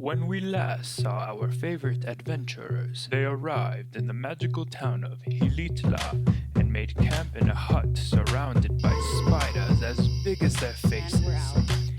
When we last saw our favorite adventurers, they arrived in the magical town of Xilitla and made camp in a hut surrounded by spiders as big as their faces.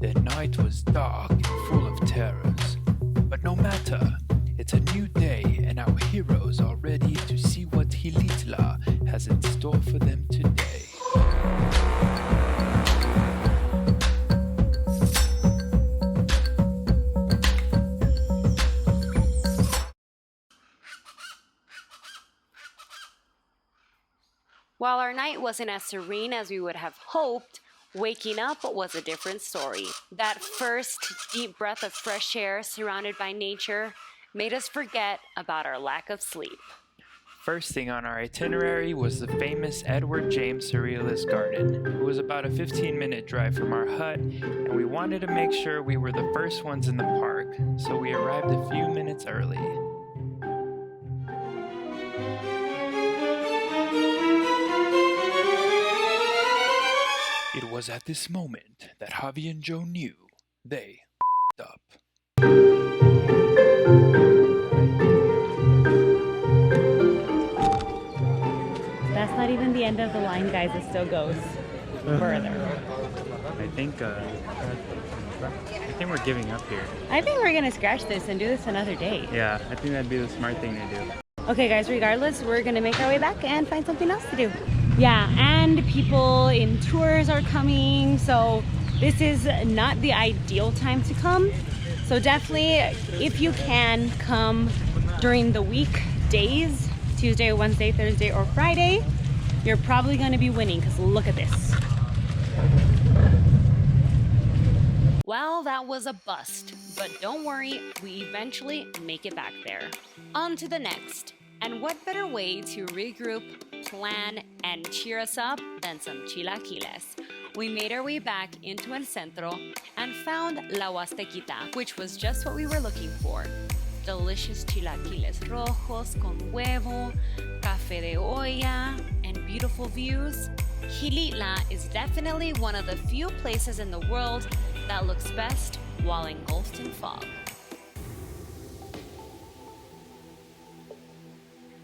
The night was dark and full of terrors, but no matter, it's a new day and our heroes are ready to see what Xilitla has in store for them today. While our night wasn't as serene as we would have hoped, waking up was a different story. That first deep breath of fresh air surrounded by nature made us forget about our lack of sleep. First thing on our itinerary was the famous Edward James Surrealist garden. It was about a 15-minute drive from our hut, and we wanted to make sure we were the first ones in the park, so we arrived a few minutes early. It was at this moment that Javi and Joe knew they f***ed up. That's not even the end of the line, guys. It still goes further. I think we're giving up here. I think we're gonna scratch this and do this another day. Yeah, I think that'd be the smart thing to do. Okay, guys, regardless, we're gonna make our way back and find something else to do. Yeah, and people in tours are coming, so this is not the ideal time to come. So definitely, if you can, come during the weekdays, Tuesday, Wednesday, Thursday, or Friday. You're probably gonna be winning, because look at this. Well, that was a bust, but don't worry, we eventually make it back there. On to the next. And what better way to regroup, plan, and cheer us up than some chilaquiles? We made our way back into El Centro and found La Huastequita, which was just what we were looking for. Delicious chilaquiles rojos con huevo, café de olla, and beautiful views. Xilitla is definitely one of the few places in the world that looks best while engulfed in fog.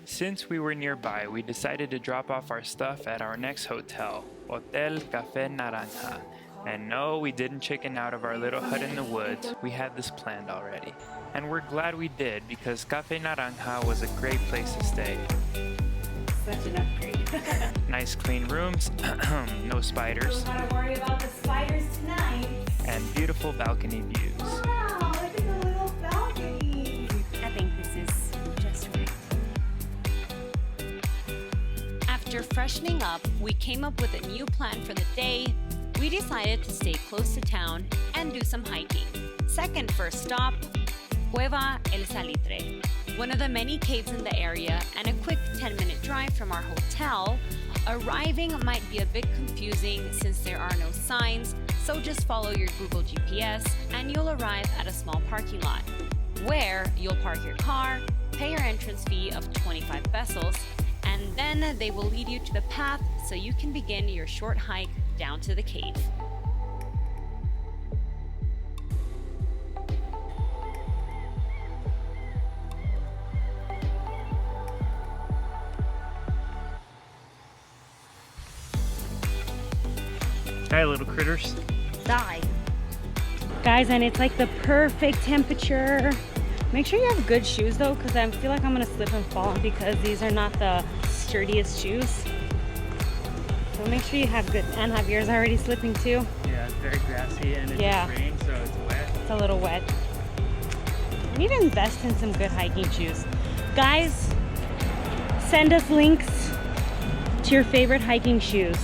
Since we were nearby, we decided to drop off our stuff at our next hotel, Hotel Café Naranja. And no, we didn't chicken out of our little hut in the woods. We had this planned already. And we're glad we did, because Café Naranja was a great place to stay. Such an upgrade. Nice clean rooms, no spiders, Don't gotta worry about the spiders tonight. and beautiful balcony views. Wow, look at the little balcony. I think this is just right. After freshening up, we came up with a new plan for the day. We decided to stay close to town and do some hiking. Second first stop, Cueva del Salitre, one of the many caves in the area and a quick 10-minute drive from our hotel. Arriving might be a bit confusing since there are no signs, so just follow your Google GPS and you'll arrive at a small parking lot, where you'll park your car, pay your entrance fee of 25 pesos, and then they will lead you to the path so you can begin your short hike down to the cave. Hi, little critters. Die. Guys, and it's like the perfect temperature. Make sure you have good shoes though, because I feel like I'm gonna slip and fall because these are not the sturdiest shoes. So make sure you have good, and Javier's already slipping too. Yeah, it's very grassy and it Yeah. just rains, so it's wet. It's a little wet. You need to invest in some good hiking shoes. Guys, send us links to your favorite hiking shoes.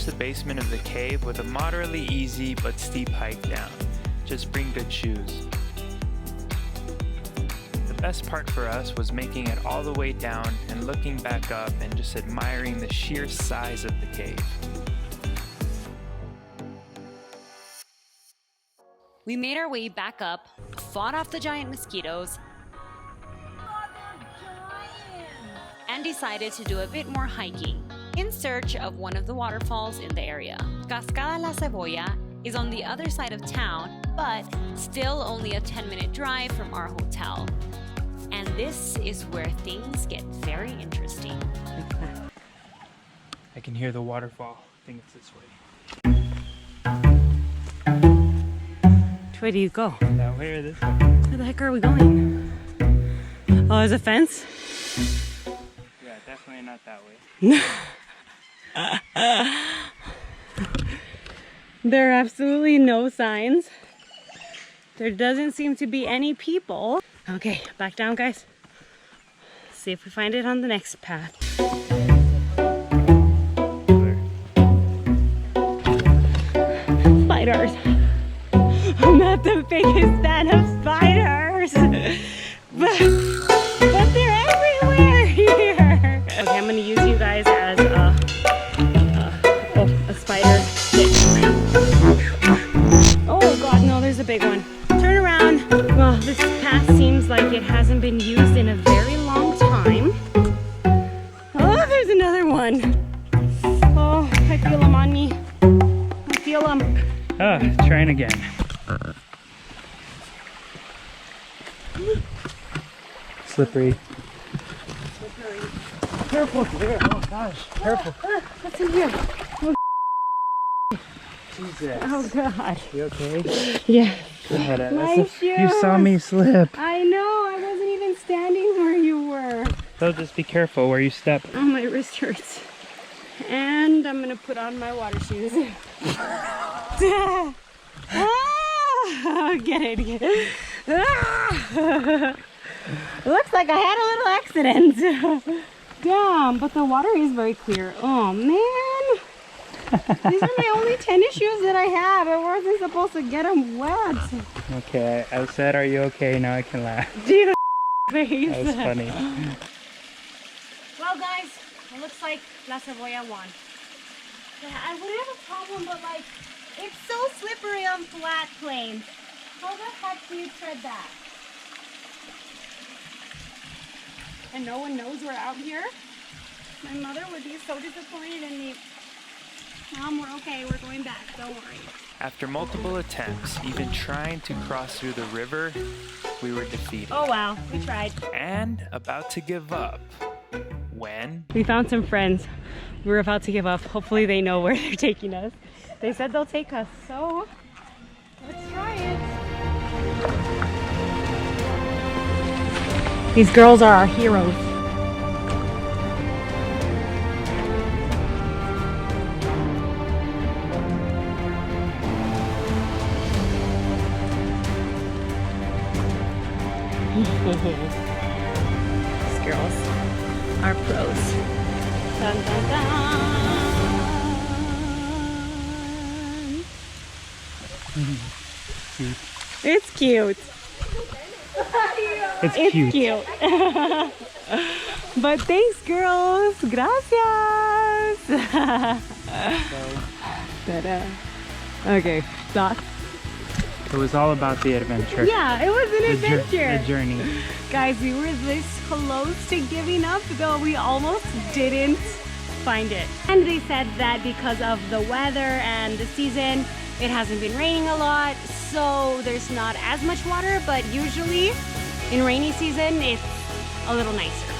approach the basement of the cave with a moderately easy but steep hike down. Just bring good shoes. The best part for us was making it all the way down and looking back up and just admiring the sheer size of the cave. We made our way back up, fought off the giant mosquitoes, and decided to do a bit more hiking in search of one of the waterfalls in the area. Cascada la Cebolla is on the other side of town, but still only a 10-minute drive from our hotel. And this is where things get very interesting. I can hear the waterfall. I think it's this way. Which way do you go? That way or this way? Where the heck are we going? Oh, there's a fence? Yeah, definitely not that way. There are absolutely no signs. There doesn't seem to be any people. Okay, back down, guys. See if we find it on the next path. Spiders. I'm not the biggest fan of spiders, but they're everywhere here. Okay, I'm gonna use you guys as a spider stick. Oh God, no, there's a big one. Turn around. Well, this path seems like it hasn't been used in a very long time. Oh, there's another one. Oh, I feel them on me. I feel them. Oh, trying again. Slippery. Careful there. Oh gosh. Careful. What's in here? Jesus. Oh God. You okay? Yeah. God, My you saw shoes. me slip. I know. I wasn't even standing where you were. So just be careful where you step. Oh, my wrist hurts. And I'm gonna put on my water shoes. Get it. Looks like I had a little accident. Damn, but the water is very clear. Oh man. These are my only tennis shoes that I have. I wasn't supposed to get them wet. Okay, I said, are you okay? Now I can laugh. Dude, face. That was funny. Well, guys, it looks like La Cebolla won. Yeah, I wouldn't have a problem, but like, it's so slippery on flat plains. How the heck do you tread that? And no one knows we're out here? My mother would be so disappointed in me. Mom, we're okay. We're going back. Don't worry. After multiple attempts, even trying to cross through the river, we were defeated. Oh, wow. We tried. And about to give up when We found some friends. We were about to give up. Hopefully they know where they're taking us. They said they'll take us, so let's try it. These girls are our heroes. These girls are pros. Dun, dun, dun. It's cute. It's It's cute. cute. But thanks, girls. Gracias. Ta-da. Okay, thoughts? It was all about the adventure. Yeah, it was an adventure. The journey. Guys, we were this close to giving up, though we almost didn't find it. And they said that because of the weather and the season, it hasn't been raining a lot, so there's not as much water, but usually in rainy season, it's a little nicer.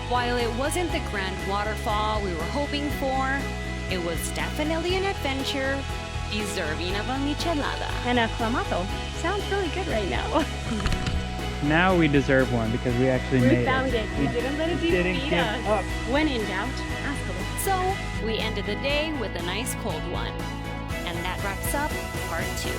While it wasn't the grand waterfall we were hoping for, it was definitely an adventure deserving of a michelada. And a clamato. Sounds really good right now. Now we deserve one because we actually made We found it. We didn't let it didn't defeat give us. up. When in doubt, ask a little. So we ended the day with a nice cold one. And that wraps up part 2.